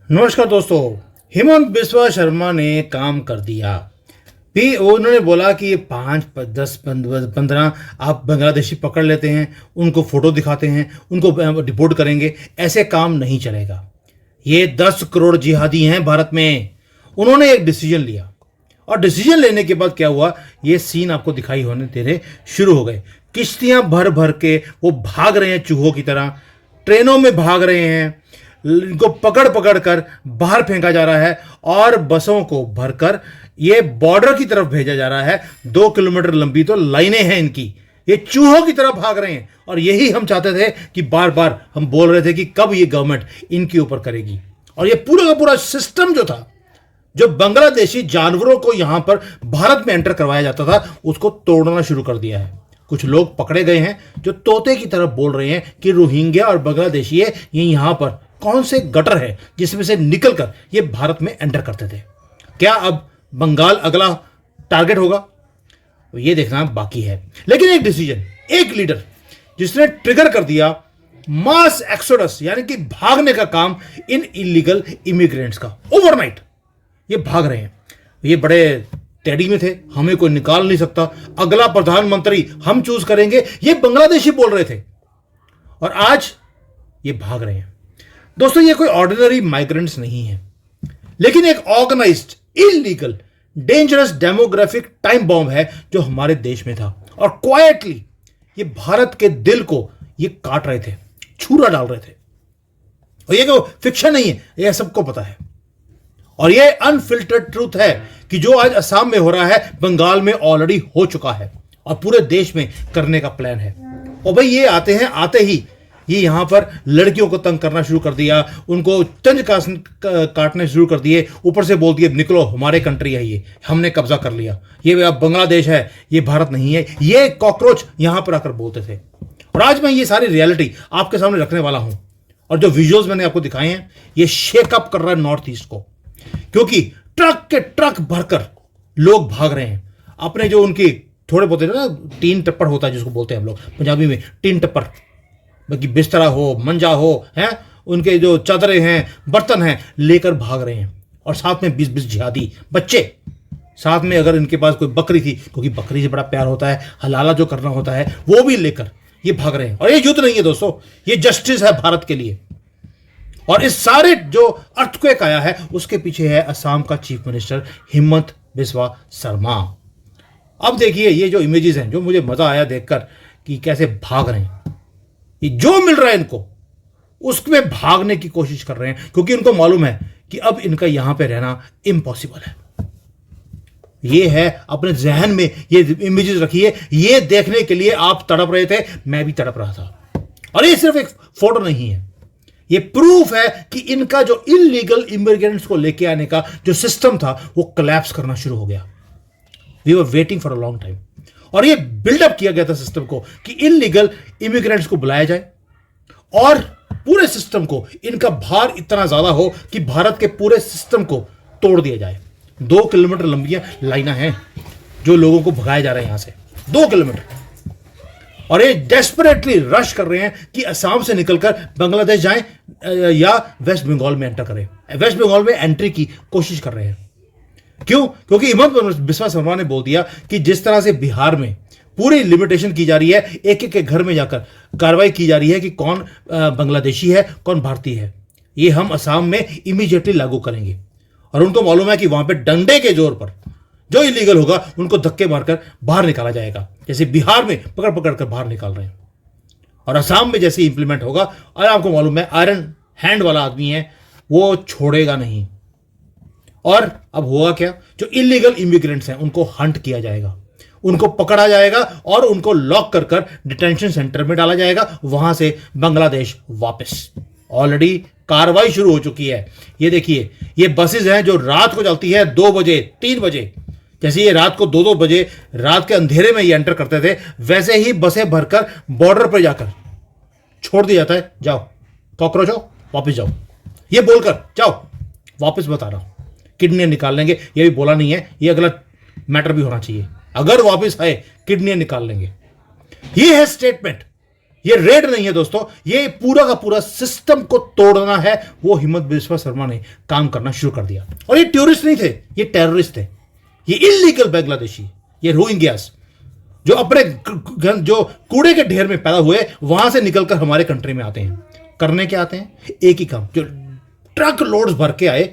नमस्कार दोस्तों। हेमंत बिस्वा शर्मा ने काम कर दिया। भी उन्होंने बोला कि ये 5, 10, 15 आप बांग्लादेशी पकड़ लेते हैं, उनको फोटो दिखाते हैं, उनको डिपोर्ट करेंगे, ऐसे काम नहीं चलेगा। ये 10 करोड़ जिहादी हैं भारत में। उन्होंने एक डिसीजन लिया और डिसीजन लेने के बाद क्या हुआ, ये सीन आपको दिखाई होने देने शुरू हो गए। किश्तियां भर भर के वो भाग रहे हैं चूहों की तरह, ट्रेनों में भाग रहे हैं, इनको पकड़ पकड़ कर बाहर फेंका जा रहा है और बसों को भरकर ये बॉर्डर की तरफ भेजा जा रहा है। 2 किलोमीटर लंबी तो लाइनें हैं इनकी, ये चूहों की तरह भाग रहे हैं। और यही हम चाहते थे कि बार बार हम बोल रहे थे कि कब ये गवर्नमेंट इनके ऊपर करेगी। और ये पूरा का पूरा सिस्टम जो था, जो बांग्लादेशी जानवरों को यहां पर भारत में एंटर करवाया जाता था, उसको तोड़ना शुरू कर दिया है। कुछ लोग पकड़े गए हैं जो तोते की तरफ बोल रहे हैं कि रोहिंग्या और बांग्लादेशी ये यहां पर कौन से गटर है जिसमें से निकलकर ये भारत में एंटर करते थे। क्या अब बंगाल अगला टारगेट होगा, ये देखना बाकी है। लेकिन एक डिसीजन, एक लीडर जिसने ट्रिगर कर दिया मास एक्सोडस, यानी कि भागने का काम इन इलीगल इमिग्रेंट्स का। ओवरनाइट ये भाग रहे हैं। ये बड़े टेढ़ी में थे, हमें कोई निकाल नहीं सकता, अगला प्रधानमंत्री हम चूज करेंगे, ये बांग्लादेशी बोल रहे थे। और आज ये भाग रहे हैं। दोस्तों, ये कोई ऑर्डिनरी माइग्रेंट्स नहीं है, लेकिन एक organised illegal dangerous demographic time bomb है जो हमारे देश में था। और क्वाइटली ये भारत के दिल को ये काट रहे थे, छुरा डाल रहे थे। और ये कोई फिक्शन नहीं है, यह सबको पता है। और ये अनफिल्टर्ड ट्रूथ है कि जो आज असम में हो रहा है, बंगाल में ऑलरेडी हो चुका है और पूरे देश में करने का प्लान है। और भाई ये आते ही ये यहां पर लड़कियों को तंग करना शुरू कर दिया, उनको तंज काटने शुरू कर दिए, ऊपर से बोल दिए निकलो, हमारे कंट्री है, ये हमने कब्जा कर लिया, ये अब बांग्लादेश है, ये भारत नहीं है, ये कॉकरोच यहां पर आकर बोलते थे। और आज मैं ये सारी रियलिटी आपके सामने रखने वाला हूं। और जो विजुअल्स मैंने आपको दिखाए हैं, ये शेकअप कर रहा है नॉर्थ ईस्ट को, क्योंकि ट्रक के ट्रक भरकर लोग भाग रहे हैं। अपने जो उनकी थोड़े बहुत ना टीन टप्पर होता है जिसको बोलते हैं हम लोग पंजाबी में, टीन टप्पर, बाकी बिस्तरा हो, मंजा हो, हैं उनके जो चादरें हैं, बर्तन हैं, लेकर भाग रहे हैं। और साथ में 20-20 जिहादी बच्चे साथ में, अगर इनके पास कोई बकरी थी, क्योंकि बकरी से बड़ा प्यार होता है, हलाला जो करना होता है, वो भी लेकर ये भाग रहे हैं। और ये युद्ध नहीं है दोस्तों, ये जस्टिस है भारत के लिए। और इस सारे जो अर्थक्वेक आया है, उसके पीछे है असम का चीफ मिनिस्टर हेमंत बिस्वा शर्मा। अब देखिए ये जो इमेजेस हैं, जो मुझे मजा आया देखकर कि कैसे भाग रहे हैं, ये जो मिल रहा है इनको उसमें भागने की कोशिश कर रहे हैं, क्योंकि उनको मालूम है कि अब इनका यहां पे रहना इम्पॉसिबल है। ये है, अपने जहन में ये इमेजेस रखिए, ये देखने के लिए आप तड़प रहे थे, मैं भी तड़प रहा था। और ये सिर्फ एक फोटो नहीं है, ये प्रूफ है कि इनका जो इलीगल इमिग्रेंट्स को लेके आने का जो सिस्टम था, वो कोलैप्स करना शुरू हो गया। We were waiting for a long time. और ये बिल्डअप किया गया था सिस्टम को कि इलीगल इमिग्रेंट्स को बुलाया जाए और पूरे सिस्टम को इनका भार इतना ज्यादा हो कि भारत के पूरे सिस्टम को तोड़ दिया जाए। 2 किलोमीटर लंबी लाइनें हैं जो लोगों को भगाया जा रहा है यहां से, 2 किलोमीटर। और ये डेस्परेटली रश कर रहे हैं कि असम से निकलकर बांग्लादेश जाएं या वेस्ट बंगाल में एंटर करें। वेस्ट बंगाल में एंट्री की कोशिश कर रहे हैं। क्यों? क्योंकि हेमंत बिस्वा शर्मा ने बोल दिया कि जिस तरह से बिहार में पूरी लिमिटेशन की जा रही है, एक एक के घर में जाकर कार्रवाई की जा रही है कि कौन बांग्लादेशी है, कौन भारतीय है, ये हम असम में इमीडिएटली लागू करेंगे। और उनको मालूम है कि वहां पे डंडे के जोर पर जो इलीगल होगा उनको धक्के मारकर बाहर निकाला जाएगा, जैसे बिहार में पकड़ पकड़ कर बाहर निकाल रहे हैं। और असम में जैसे इंप्लीमेंट होगा, और आपको मालूम है आयरन हैंड वाला आदमी है, वो छोड़ेगा नहीं। और अब होगा क्या, जो इलीगल इमिग्रेंट्स हैं उनको हंट किया जाएगा, उनको पकड़ा जाएगा और उनको लॉक कर कर डिटेंशन सेंटर में डाला जाएगा, वहां से बांग्लादेश वापस। ऑलरेडी कार्रवाई शुरू हो चुकी है। ये देखिए, ये बसेज हैं जो रात को चलती है 2 बजे 3 बजे, जैसे ये रात को 2-2 बजे रात के अंधेरे में ये एंटर करते थे, वैसे ही बसें भरकर बॉर्डर पर जाकर छोड़ दिया जाता है, जाओ कॉकरोच हो वापस जाओ, ये बोलकर जाओ वापस, बता रहा हूं किडनी निकाल लेंगे। ये भी बोला नहीं है, ये अगला मैटर भी होना चाहिए, अगर वापस आए किडनी निकाल लेंगे। ये है स्टेटमेंट, ये रेड नहीं है दोस्तों, ये पूरा का पूरा सिस्टम को तोड़ना है। वो हिमंत बिस्वा शर्मा ने काम करना शुरू कर दिया। और ये टूरिस्ट नहीं थे, ये टेररिस्ट थे, ये इलीगल बांग्लादेशी, ये रोहिंग्यास जो अपने जो कूड़े के ढेर में पैदा हुए वहां से निकलकर हमारे कंट्री में आते हैं। करने क्या आते हैं? एक ही काम, जो ट्रक लोड्स भर के आए,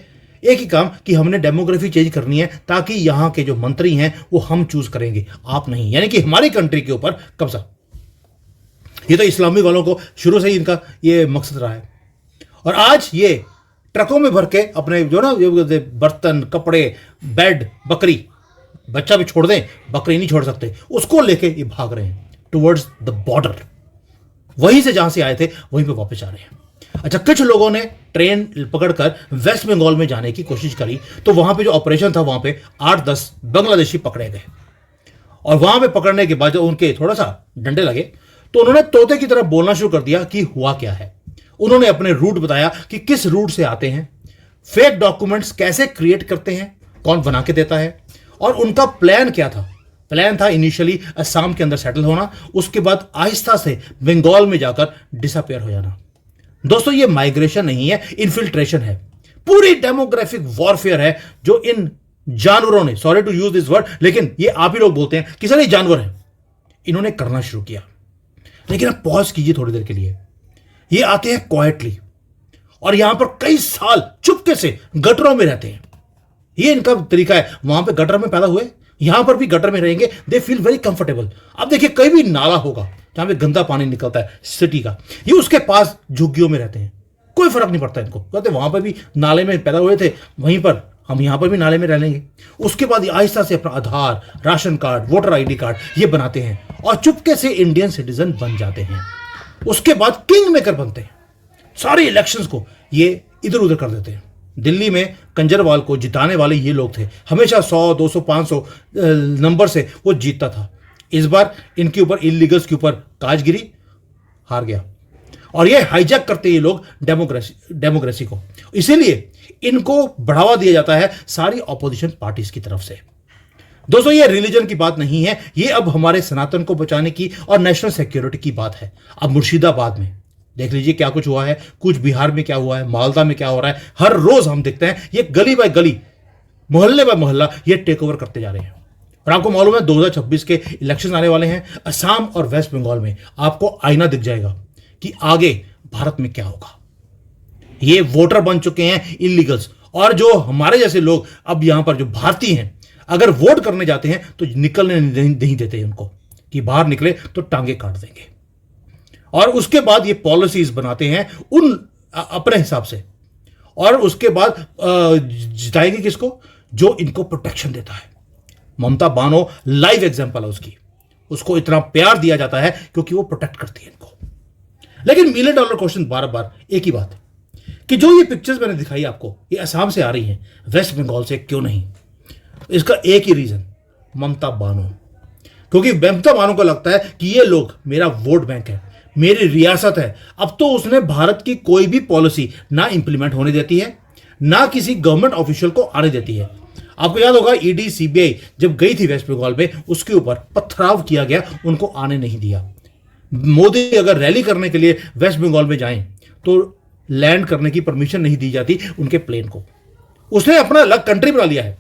एक ही काम कि हमने डेमोग्राफी चेंज करनी है ताकि यहां के जो मंत्री हैं वो हम चूज करेंगे, आप नहीं। यानी कि हमारी कंट्री के ऊपर कब्जा। ये तो इस्लामी वालों को शुरू से ही इनका ये मकसद रहा है। और आज ये ट्रकों में भर के अपने जो ना बर्तन, कपड़े, बेड, बकरी, बच्चा भी छोड़ दें, बकरी नहीं छोड़ सकते, उसको लेके ये भाग रहे हैं टुवर्ड्स द बॉर्डर। वहीं से जहां से आए थे वहीं पे वापस आ रहे हैं। अच्छा, कुछ लोगों ने ट्रेन पकड़कर वेस्ट बंगाल में जाने की कोशिश करी, तो वहां पे जो ऑपरेशन था वहां पे 8-10 बांग्लादेशी पकड़े गए। और वहां पे पकड़ने के बाद जब उनके थोड़ा सा डंडे लगे तो उन्होंने तोते की तरह बोलना शुरू कर दिया कि हुआ क्या है। उन्होंने अपने रूट बताया कि किस रूट से आते हैं, फेक डॉक्यूमेंट्स कैसे क्रिएट करते हैं, कौन बना के देता है, और उनका प्लान क्या था। प्लान था इनिशियली असम के अंदर सेटल होना, उसके बाद आहिस्ता से बंगाल में जाकर डिसअपेयर हो जाना। दोस्तों, ये माइग्रेशन नहीं है, इन्फिल्ट्रेशन है, पूरी डेमोग्राफिक वॉरफेयर है जो इन जानवरों ने, sorry to use this word, लेकिन ये आप ही लोग बोलते हैं कि सर ये जानवर है, इन्होंने करना शुरू किया। लेकिन आप पॉज कीजिए थोड़ी देर के लिए। ये आते हैं क्वाइटली और यहां पर कई साल चुपके से गटरों में रहते हैं। ये इनका तरीका है। वहां पे गटर में पैदा हुए, यहां पर भी गटर में रहेंगे, दे फील वेरी कंफर्टेबल। अब देखिए, कहीं भी नाला होगा जहां पे गंदा पानी निकलता है सिटी का, ये उसके पास झुग्गियों में रहते हैं, कोई फर्क नहीं पड़ता इनको। कहते वहां पर भी नाले में पैदा हुए थे, वहीं पर हम यहां पर भी नाले में रह लेंगे। उसके बाद आहिस्ता से अपना Aadhaar, ration card, voter ID card ये बनाते हैं और चुपके से इंडियन सिटीजन बन जाते हैं। उसके बाद किंग मेकर बनते हैं। सारे इलेक्शंस को ये इधर उधर कर देते हैं। दिल्ली में कंजरवाल को जिताने वाले ये लोग थे, हमेशा 100, 200, 500 नंबर से वो जीतता था। इस बार इनके ऊपर इलीगल्स के ऊपर काजगिरी, हार गया। और ये हाईजैक करते ये लोग डेमोक्रेसी को, इसीलिए इनको बढ़ावा दिया जाता है सारी ऑपोजिशन पार्टीज की तरफ से। दोस्तों, ये रिलीजन की बात नहीं है, ये अब हमारे सनातन को बचाने की और नेशनल सिक्योरिटी की बात है। अब मुर्शिदाबाद में देख लीजिए क्या कुछ हुआ है, कुछ बिहार में क्या हुआ है, मालदा में क्या हो रहा है। हर रोज हम देखते हैं ये गली बाय गली, मोहल्ले बाय मोहल्ला ये टेक ओवर करते जा रहे हैं। और आपको मालूम है 2026 के इलेक्शन आने वाले हैं असम और वेस्ट बंगाल में। आपको आईना दिख जाएगा कि आगे भारत में क्या होगा। ये वोटर बन चुके हैं इलीगल्स, और जो हमारे जैसे लोग अब यहां पर जो भारतीय हैं, अगर वोट करने जाते हैं तो निकलने नहीं देते उनको, कि बाहर निकले तो टांगे काट देंगे। और उसके बाद ये पॉलिसीज बनाते हैं उन अपने हिसाब से, और उसके बाद जिताएंगे किसको? जो इनको प्रोटेक्शन देता है। ममता बानो लाइव एग्जांपल है उसकी। उसको इतना प्यार दिया जाता है क्योंकि वो प्रोटेक्ट करती है इनको। लेकिन $1 मिलियन क्वेश्चन बार बार एक ही बात है कि जो ये पिक्चर्स मैंने दिखाई आपको, ये असम से आ रही हैं, वेस्ट बंगाल से क्यों नहीं? इसका एक ही रीजन, ममता बानो। क्योंकि ममता बानो को लगता है कि ये लोग मेरा वोट बैंक है, मेरी रियासत है। अब तो उसने भारत की कोई भी पॉलिसी ना इंप्लीमेंट होने देती है, ना किसी गवर्नमेंट ऑफिशियल को आने देती है। आपको याद होगा ईडी, सीबीआई जब गई थी वेस्ट बंगाल में, उसके ऊपर पथराव किया गया, उनको आने नहीं दिया। मोदी अगर रैली करने के लिए वेस्ट बंगाल में जाएं तो लैंड करने की परमिशन नहीं दी जाती उनके प्लेन को। उसने अपना अलग कंट्री बना लिया है।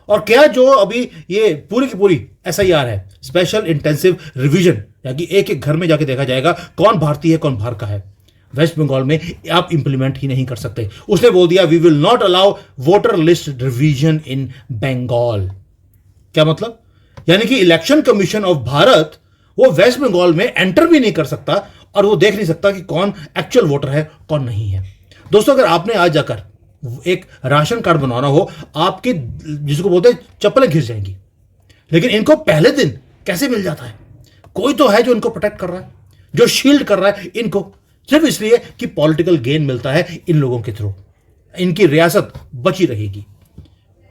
और क्या जो अभी ये पूरी की पूरी SIR है, स्पेशल इंटेंसिव रिवीजन, यानी एक एक घर में जाके देखा जाएगा कौन भारतीय है कौन बाहर का है। वेस्ट बंगाल में आप इंप्लीमेंट ही नहीं कर सकते। उसने बोल दिया we will not allow voter list revision in Bengal. क्या मतलब? यानी कि इलेक्शन कमीशन ऑफ भारत वो वेस्ट बंगाल में एंटर भी नहीं कर सकता और वो देख नहीं सकता कि कौन एक्चुअल वोटर है कौन नहीं है। दोस्तों, अगर आपने आज जाकर एक राशन कार्ड बनवाना हो, आपके जिसको बोलते हैं चप्पलें घिस जाएंगी। लेकिन इनको पहले दिन कैसे मिल जाता है? कोई तो है जो इनको प्रोटेक्ट कर रहा है, जो शील्ड कर रहा है इनको, सिर्फ इसलिए कि पॉलिटिकल गेन मिलता है इन लोगों के थ्रू। इनकी रियासत बची रहेगी।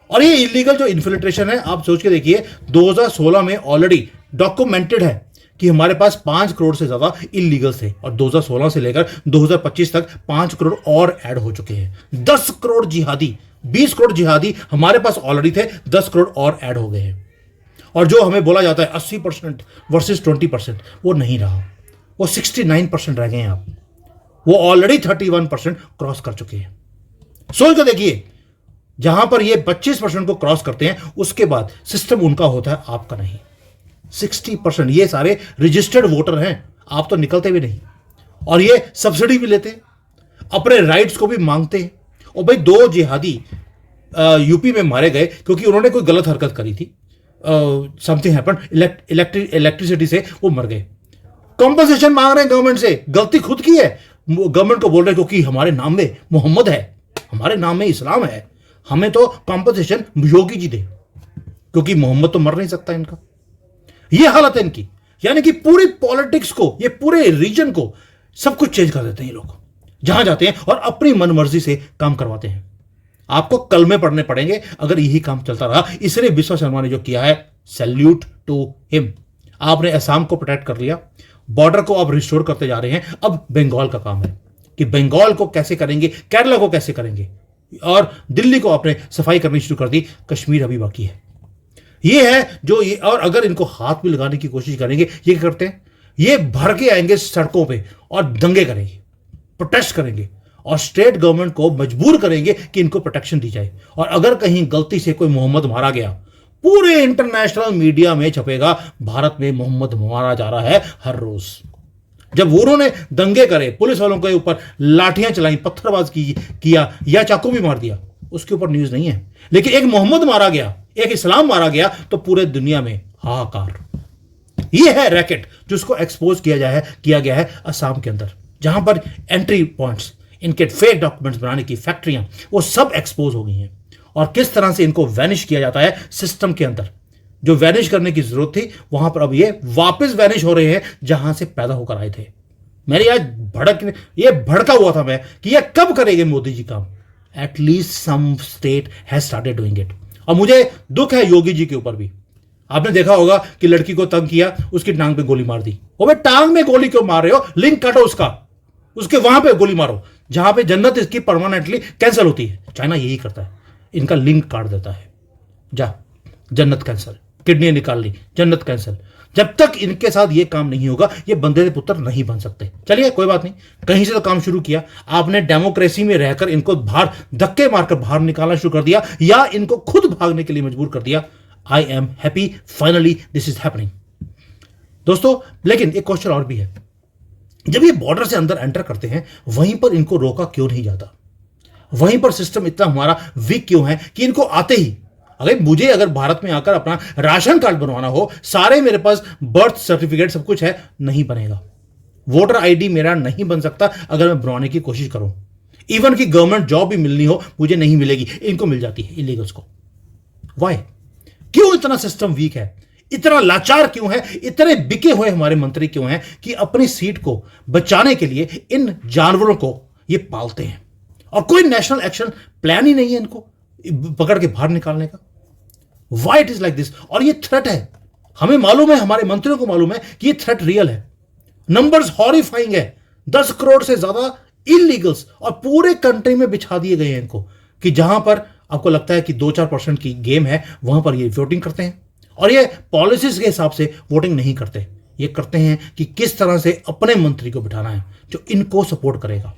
और ये इलीगल जो इन्फिल्ट्रेशन है, आप सोच के देखिए, 2016 में ऑलरेडी डॉक्यूमेंटेड है कि हमारे पास 5 करोड़ से ज्यादा इलीगल्स थे, और 2016 से लेकर 2025 तक 5 करोड़ और ऐड हो चुके हैं। 10 करोड़ जिहादी, 20 करोड़ जिहादी हमारे पास ऑलरेडी थे, 10 करोड़ और ऐड हो गए हैं। और जो हमें बोला जाता है 80% वर्सेस 20%, वो नहीं रहा। वो 69% रह गए हैं। आप वो ऑलरेडी 31% क्रॉस कर चुके हैं। सोच कर देखिए, जहां पर ये 25% को क्रॉस करते हैं उसके बाद सिस्टम उनका होता है, आपका नहीं। 60% ये सारे रजिस्टर्ड वोटर हैं, आप तो निकलते भी नहीं, और ये सब्सिडी भी लेते हैं, अपने राइट्स को भी मांगते हैं। और भाई 2 जिहादी यूपी में मारे गए क्योंकि उन्होंने कोई गलत हरकत करी थी, समथिंग हैपेंड, इलेक्ट्रिसिटी से वो मर गए। कॉम्पनसेशन मांग रहे हैं गवर्नमेंट से, गलती खुद की है। गवर्नमेंट को बोल रहे हैं क्योंकि हमारे नाम में मोहम्मद है, हमारे नाम में इस्लाम है, हमें तो कॉम्पनसेशन योगी जी दे, क्योंकि मोहम्मद तो मर नहीं सकता इनका। ये हालत है इनकी। यानी कि पूरी पॉलिटिक्स को, ये पूरे रीजन को सब कुछ चेंज कर देते हैं ये लोग, जहां जाते हैं और अपनी मनमर्जी से काम करवाते हैं। आपको कलमे पढ़ने पड़ेंगे अगर यही काम चलता रहा। इसलिए विश्वा शर्मा ने जो किया है, सैल्यूट टू हिम। आपने असम को प्रोटेक्ट कर लिया, बॉर्डर को आप रिस्टोर करते जा रहे हैं। अब बंगाल का काम है कि बंगाल को कैसे करेंगे, केरला को कैसे करेंगे, और दिल्ली को आपने सफाई करनी शुरू कर दी, कश्मीर अभी बाकी है। ये है जो ये, और अगर इनको हाथ भी लगाने की कोशिश करेंगे, ये क्या करते हैं, ये भर के आएंगे सड़कों पे और दंगे करेंगे, प्रोटेस्ट करेंगे, और स्टेट गवर्नमेंट को मजबूर करेंगे कि इनको प्रोटेक्शन दी जाए। और अगर कहीं गलती से कोई मोहम्मद मारा गया, पूरे इंटरनेशनल मीडिया में छपेगा, भारत में मोहम्मद मारा जा रहा है हर रोज। जब उन्होंने दंगे करे, पुलिस वालों के ऊपर लाठियां चलाई, पत्थरबाज किया या चाकू भी मार दिया, उसके ऊपर न्यूज नहीं है। लेकिन एक मोहम्मद मारा गया, एक इस्लाम मारा गया, तो पूरे दुनिया में हाहाकार। यह है रैकेट जिसको एक्सपोज किया गया है असम के अंदर, जहां पर एंट्री पॉइंट्स, इनके फेक डॉक्यूमेंट्स बनाने की फैक्ट्रियां, वो सब एक्सपोज हो गई हैं। और किस तरह से इनको वैनिश किया जाता है सिस्टम के अंदर। जो वैनिश करने की जरूरत थी वहां पर अब ये वापस वैनिश हो रहे हैं जहां से पैदा होकर आए थे। मेरी आज भड़का हुआ था मैं कि ये कब करेंगे मोदी जी काम। At least some state has started doing it. और मुझे दुख है योगी जी के ऊपर भी। आपने देखा होगा कि लड़की को तंग किया, उसकी टांग पे गोली मार दी। वो भाई टांग में गोली क्यों मार रहे हो, लिंक काटो उसका, उसके वहां पे गोली मारो जहां पे जन्नत इसकी परमानेंटली कैंसिल होती है। चाइना यही करता है, इनका लिंक काट देता है, जा जन्नत कैंसिल, किडनी निकाल ली, जन्नत कैंसिल। जब तक इनके साथ ये काम नहीं होगा, ये बंदे के पुत्र नहीं बन सकते। चलिए कोई बात नहीं, कहीं से तो काम शुरू किया आपने, डेमोक्रेसी में रहकर इनको बाहर धक्के मारकर बाहर निकालना शुरू कर दिया, या इनको खुद भागने के लिए मजबूर कर दिया। I am happy, finally this is happening दोस्तों। लेकिन एक क्वेश्चन और भी है, जब ये बॉर्डर से अंदर एंटर करते हैं, वहीं पर इनको रोका क्यों नहीं जाता? वहीं पर सिस्टम इतना हमारा वीक क्यों है कि इनको आते ही, अगर भारत में आकर अपना राशन कार्ड बनवाना हो, सारे मेरे पास बर्थ सर्टिफिकेट सब कुछ है, नहीं बनेगा। वोटर आईडी मेरा नहीं बन सकता अगर मैं बनवाने की कोशिश करूं। इवन की गवर्नमेंट जॉब भी मिलनी हो, मुझे नहीं मिलेगी, इनको मिल जाती है इलीगल्स को। वाई? क्यों इतना सिस्टम वीक है, इतना लाचार क्यों है, इतने बिके हुए हमारे मंत्री क्यों हैं कि अपनी सीट को बचाने के लिए इन जानवरों को ये पालते हैं, और कोई नेशनल एक्शन प्लान ही नहीं है इनको पकड़ के बाहर निकालने का। Why it is like this? और ये थ्रेट है, हमें मालूम है, हमारे मंत्रियों को मालूम है कि ये थ्रेट रियल है। नंबर्स हॉरिफाइंग है, 10 करोड़ से ज्यादा इलीगल्स और पूरे कंट्री में बिछा दिए गए हैं इनको, कि जहां पर आपको लगता है कि 2-4% की गेम है, वहां पर ये वोटिंग करते हैं। और ये पॉलिसीज के हिसाब से वोटिंग नहीं करते, ये करते हैं कि किस तरह से अपने मंत्री को बिठाना है जो इनको सपोर्ट करेगा।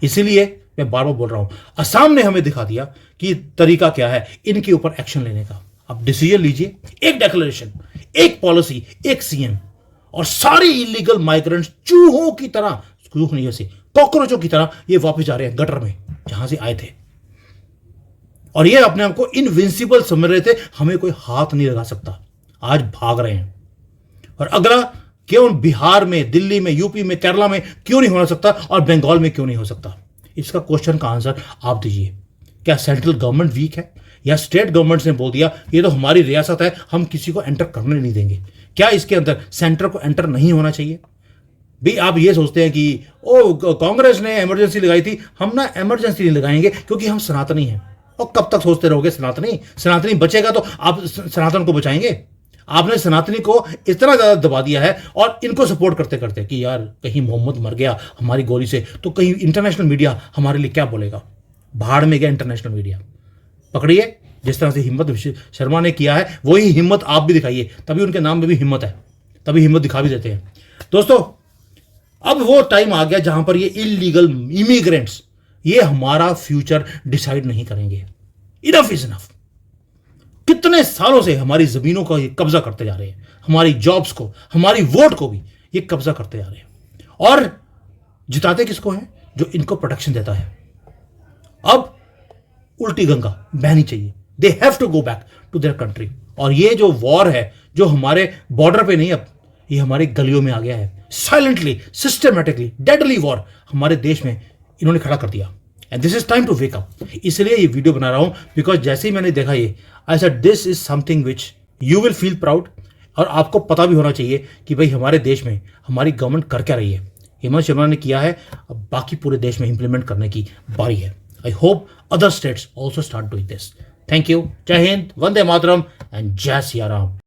इसीलिए मैं बार बार बोल रहा हूं, असम ने हमें दिखा दिया कि तरीका क्या है इनके ऊपर एक्शन लेने का। अब डिसीजन लीजिए, एक डिक्लेरेशन, एक पॉलिसी, एक सीएम, और सारे इलीगल माइग्रेंट्स चूहों की तरह, चूह नहीं वैसे कॉकरोचों की तरह, ये वापस जा रहे हैं गटर में जहां से आए थे। और ये अपने आप को इनविंसिबल समझ रहे थे, हमें कोई हाथ नहीं लगा सकता। आज भाग रहे हैं। और अगला क्यों बिहार में, दिल्ली में, यूपी में, केरला में क्यों नहीं हो सकता, और बंगाल में क्यों नहीं हो सकता? इसका क्वेश्चन का आंसर आप दीजिए। क्या सेंट्रल गवर्नमेंट वीक है, या स्टेट गवर्नमेंट्स ने बोल दिया ये तो हमारी रियासत है, हम किसी को एंटर करने नहीं देंगे? क्या इसके अंदर सेंटर को एंटर नहीं होना चाहिए? भी आप ये सोचते हैं कि ओ कांग्रेस ने इमरजेंसी लगाई थी, हम ना इमरजेंसी नहीं लगाएंगे क्योंकि हम सनातनी हैं। और कब तक सोचते रहोगे सनातनी बचेगा तो आप सनातन को बचाएंगे? आपने सनातनी को इतना ज्यादा दबा दिया है, और इनको सपोर्ट करते करते कि यार कहीं मोहम्मद मर गया हमारी गोली से, तो कहीं इंटरनेशनल मीडिया हमारे लिए क्या बोलेगा? भाड़ में गया इंटरनेशनल मीडिया। पकड़िए, जिस तरह से हिम्मत शर्मा ने किया है, वही हिम्मत आप भी दिखाइए, तभी उनके नाम में भी हिम्मत है, तभी हिम्मत दिखा भी देते हैं। दोस्तों, अब वो टाइम आ गया जहां पर ये इलीगल इमिग्रेंट्स ये हमारा फ्यूचर डिसाइड नहीं करेंगे। Enough is enough. कितने सालों से हमारी जमीनों का ये कब्जा करते जा रहे हैं, हमारी जॉब्स को, हमारी वोट को भी ये कब्जा करते जा रहे हैं। और जिताते किसको है? जो इनको प्रोटेक्शन देता है। अब उल्टी गंगा बहनी चाहिए। They have to go back to their country. और ये जो वॉर है, जो हमारे बॉर्डर पे नहीं, अब ये हमारी गलियों में आ गया है। साइलेंटली, सिस्टमेटिकली, डेडली वॉर हमारे देश में इन्होंने खड़ा कर दिया। And this is time to wake up. इसलिए ये वीडियो बना रहा हूं, बिकॉज जैसे ही मैंने देखा ये, I said this is something which you will feel proud. और आपको पता भी होना चाहिए कि भाई हमारे देश में हमारी गवर्नमेंट कर क्या रही है। हेमंत शर्मा ने किया है, अब बाकी पूरे देश में इंप्लीमेंट करने की बारी है। I hope other states also start doing this. Thank you. जय हिंद, वंदे मातरम एंड जय सिया राम।